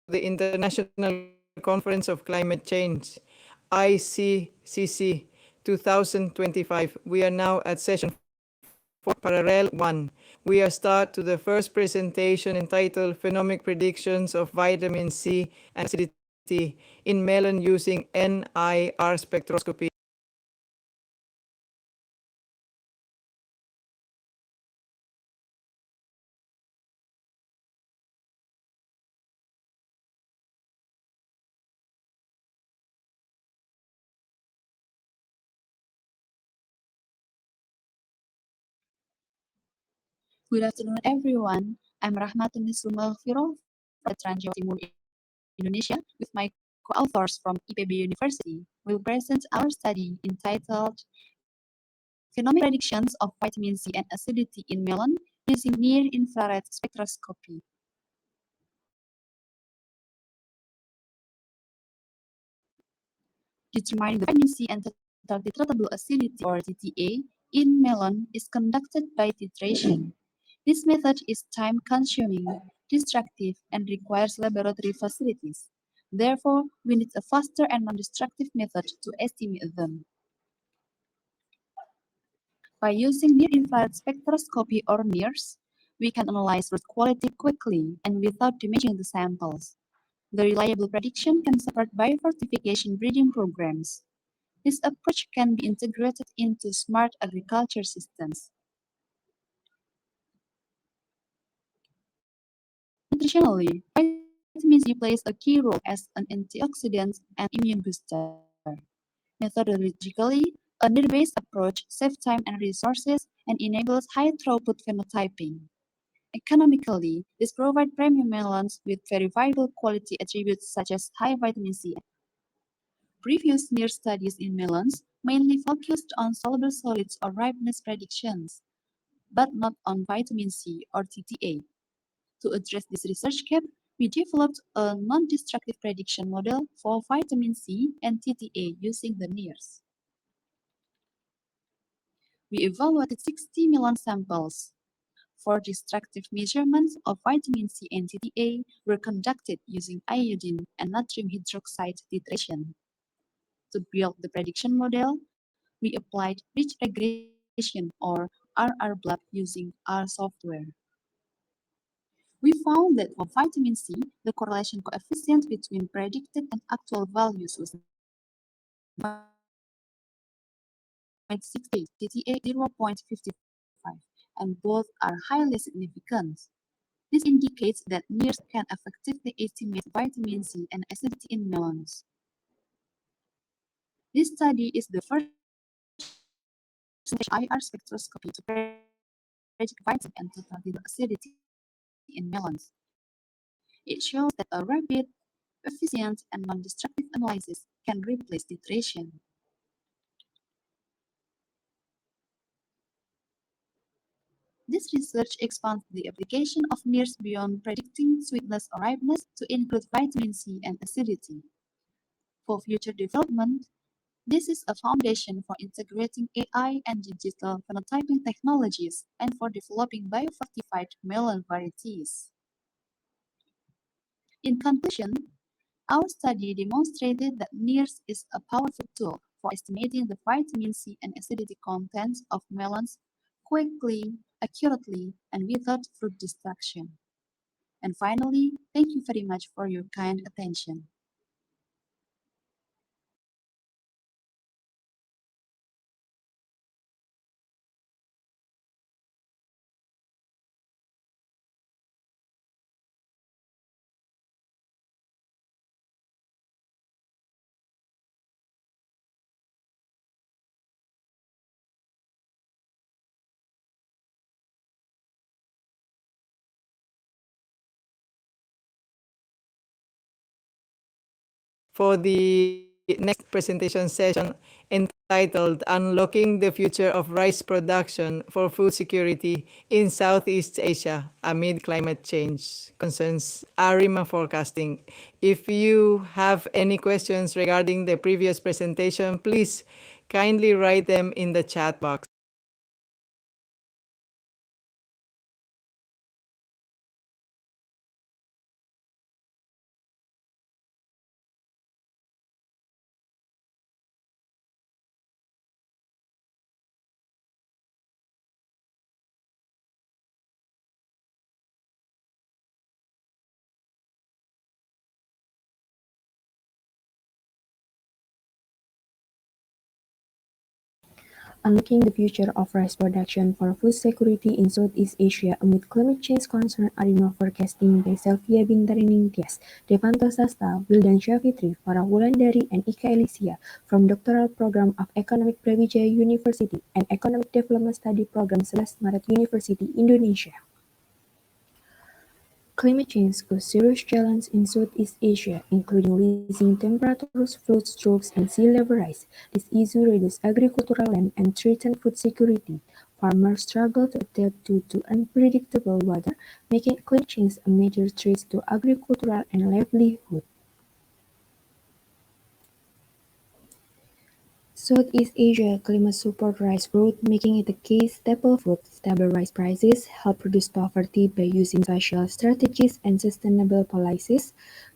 the International Conference of Climate Change, ICCC 2025. We are now at session 4, Paralel 1. We are start to the first presentation entitled Phenomic Predictions of Vitamin C and Acidity in Melon using NIR Spectroscopy. Good afternoon, everyone. I'm Rahmatun Nislumaghfiro from Trans Jawa Timur, Indonesia, with my co-authors from IPB University. We'll present our study entitled Phenomic Predictions of Vitamin C and Acidity in Melon using Near-Infrared Spectroscopy. Determining the vitamin C and total titratable acidity, or TTA, in melon is conducted by titration. This method is time-consuming, destructive, and requires laboratory facilities. Therefore, we need a faster and non-destructive method to estimate them. By using near-infrared spectroscopy or NIRS, we can analyze fruit quality quickly and without damaging the samples. The reliable prediction can support biofortification breeding programs. This approach can be integrated into smart agriculture systems. Nutritionally, vitamin C plays a key role as an antioxidant and immune booster. Methodologically, a near-based approach saves time and resources and enables high-throughput phenotyping. Economically, this provides premium melons with verifiable quality attributes such as high vitamin C. Previous near studies in melons mainly focused on soluble solids or ripeness predictions, but not on vitamin C or TTA. To address this research gap, we developed a non-destructive prediction model for vitamin C and TTA using the NIRS. We evaluated 60 melon samples. 4 destructive measurements of vitamin C and TTA were conducted using iodine and natrium hydroxide titration. To build the prediction model, we applied rich regression or RR-BLAB using R software. We found that for vitamin C, the correlation coefficient between predicted and actual values was 0.68, TTA 0.55, and both are highly significant. This indicates that NIRS can effectively estimate vitamin C and acidity in melons. This study is the first IR spectroscopy to predict vitamin and total acidity in melons. It shows that a rapid, efficient, and non-destructive analysis can replace titration. This research expands the application of NIRS beyond predicting sweetness or ripeness to include vitamin C and acidity. For future development, this is a foundation for integrating AI and digital phenotyping technologies and for developing biofortified melon varieties. In conclusion, our study demonstrated that NIRS is a powerful tool for estimating the vitamin C and acidity contents of melons quickly, accurately, and without fruit destruction. And finally, thank you very much for your kind attention. For the next presentation session entitled Unlocking the Future of Rice Production for Food Security in Southeast Asia Amid Climate Change Concerns ARIMA Forecasting. If you have any questions regarding the previous presentation, please kindly write them in the chat box. Unlocking the future of rice production for food security in Southeast Asia amid climate change concern Arima forecasting by Selvia Bintarini Tias, Devanto Sasta, Wildan Syafitri, Farah Wulandari, and Ika Elysia from Doctoral Program of Economic Brawijaya University and Economic Development Study Program Sebelas Maret University, Indonesia. Climate change poses serious challenges in Southeast Asia, including rising temperatures, flood strokes, and sea level rise. This issue reduces agricultural land and threatens food security. Farmers struggle to adapt to unpredictable weather, making climate change a major threat to agricultural and livelihood. Southeast Asia climate support rice growth, making it a key staple food. Stable rice prices help reduce poverty by using social strategies and sustainable policies.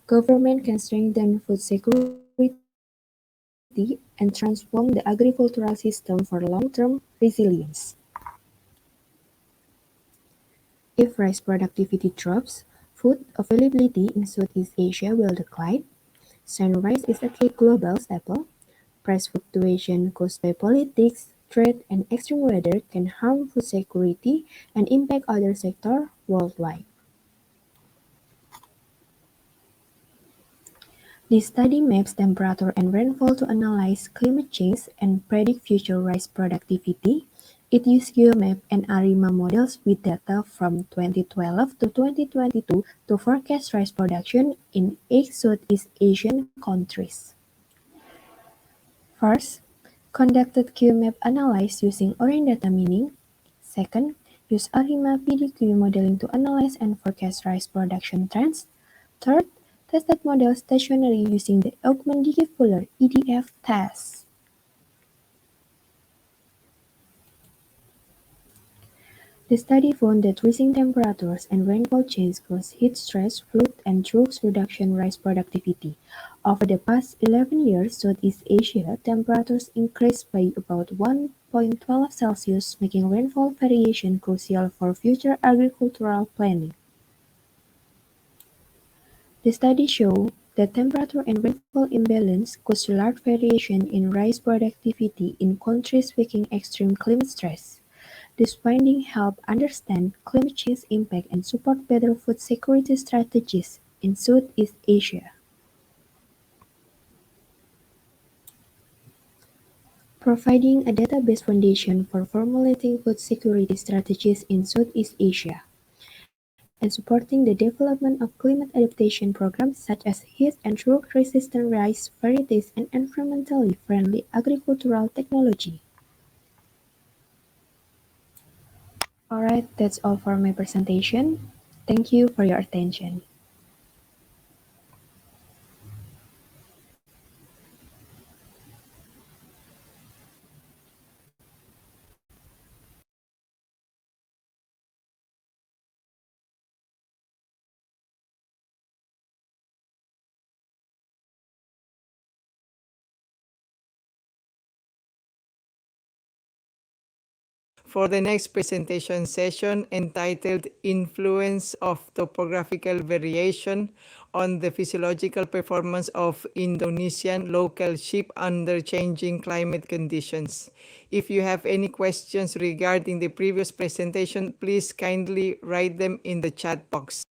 Government can strengthen food security and transform the agricultural system for long-term resilience. If rice productivity drops, food availability in Southeast Asia will decline. Since rice is a key global staple, price fluctuation caused by politics, trade, and extreme weather can harm food security and impact other sectors worldwide. This study maps temperature and rainfall to analyze climate change and predict future rice productivity. It uses GeoMap and ARIMA models with data from 2012 to 2022 to forecast rice production in 8 Southeast Asian countries. First, conducted QMAP analysis using orange data meaning. Second, use ARIMA PDQ modeling to analyze and forecast rice production trends. Third, tested model stationary using the Augment-Dickey-Fuller (EDF) test. The study found that rising temperatures and rainfall change cause heat stress, flood, and drought reduction rice productivity. Over the past 11 years, Southeast Asia temperatures increased by about 1.12 Celsius, making rainfall variation crucial for future agricultural planning. The study showed that temperature and rainfall imbalance cause large variation in rice productivity in countries facing extreme climate stress. This finding help understand climate change impact and support better food security strategies in Southeast Asia. Providing a database foundation for formulating food security strategies in Southeast Asia, and supporting the development of climate adaptation programs such as heat and drought-resistant rice varieties and environmentally friendly agricultural technology. Alright, that's all for my presentation. Thank you for your attention. For the next presentation session entitled Influence of Topographical Variation on the Physiological Performance of Indonesian Local Sheep under Changing Climate Conditions. If you have any questions regarding the previous presentation, please kindly write them in the chat box.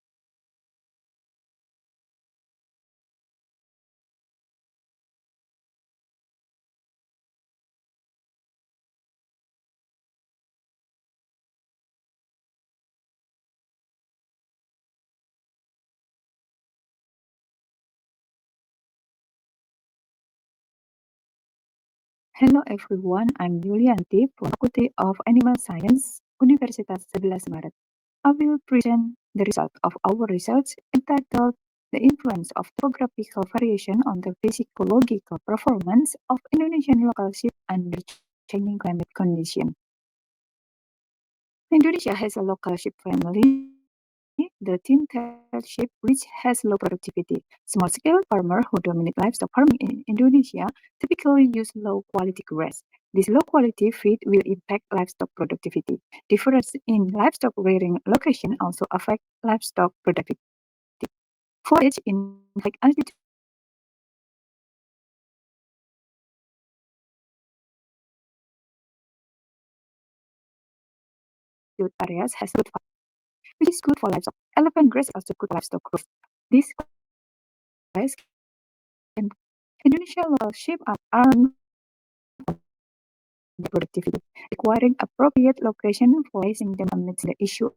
Hello everyone, I'm Yulianti from Faculty of Animal Science, Universitas 11 Maret. I will present the result of our research entitled The Influence of Topographical Variation on the Physiological Performance of Indonesian Local Sheep under Changing Climate Conditions. Indonesia has a local sheep family, the thin-tailed sheep, which has low productivity. Small-scale farmers who dominate livestock farming in Indonesia typically use low-quality grass. This low-quality feed will impact livestock productivity. Difference in livestock rearing location also affect livestock productivity. Forage in high-altitude altitude areas has good farming, which is good for livestock. Elephant grass is also good for livestock growth. This grass can Indonesia local sheep are known for their productivity, requiring appropriate location for raising them amidst the issue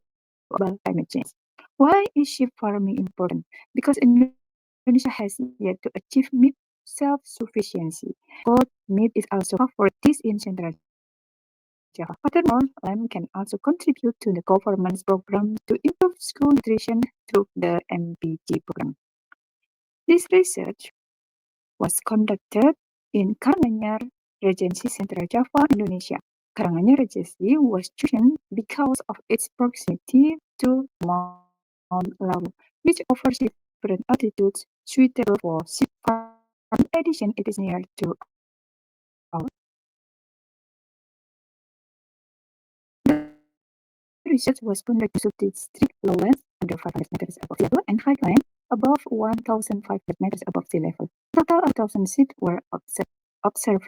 about climate change. Why is sheep farming important? Because Indonesia has yet to achieve meat self-sufficiency. Goat meat is also a favorite dish in Central Java. Furthermore, lamb can also contribute to the government's program to improve school nutrition through the MPG program. This research was conducted in Karanganyar Regency, Central Java, Indonesia. Karanganyar Regency was chosen because of its proximity to Mount Lawu, which offers different altitudes suitable for sheep farming. In addition, it is near to our The research was conducted to district lowlands under 500 meters above sea level and highland above 1,500 meters above sea level. A total of 1,000 seats were observed.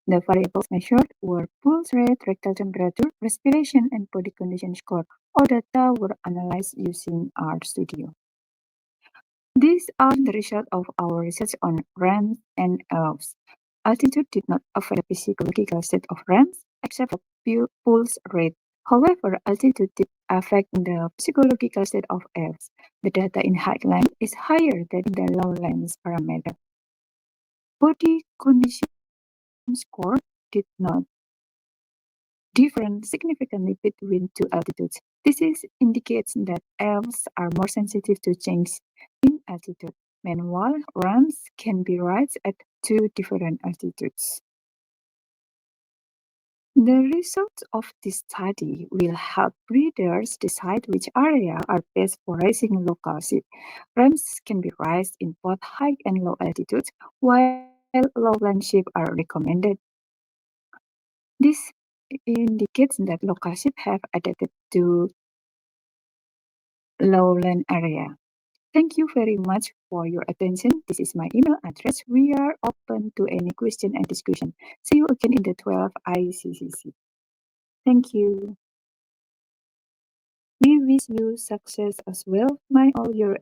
The variables measured were pulse rate, rectal temperature, respiration, and body condition score. All data were analyzed using RStudio. These are the results of our research on rams and elves. Altitude did not affect the physiological state of rams, except for pulse rate. However, altitude did affect the physiological state of elves. The data in highland is higher than the lowlands parameter. Body condition score did not differ significantly between two altitudes. Indicates that elves are more sensitive to change in altitude. Meanwhile, rams can be raised at two different altitudes. The results of this study will help breeders decide which area are best for raising local sheep. Rams can be raised in both high and low altitudes, while lowland sheep are recommended. This indicates that local sheep have adapted to lowland area. Thank you very much for your attention. This is my email address. We are open to any question and discussion. See you again in the 12 ICCC. Thank you. We wish you success as well. Mind all your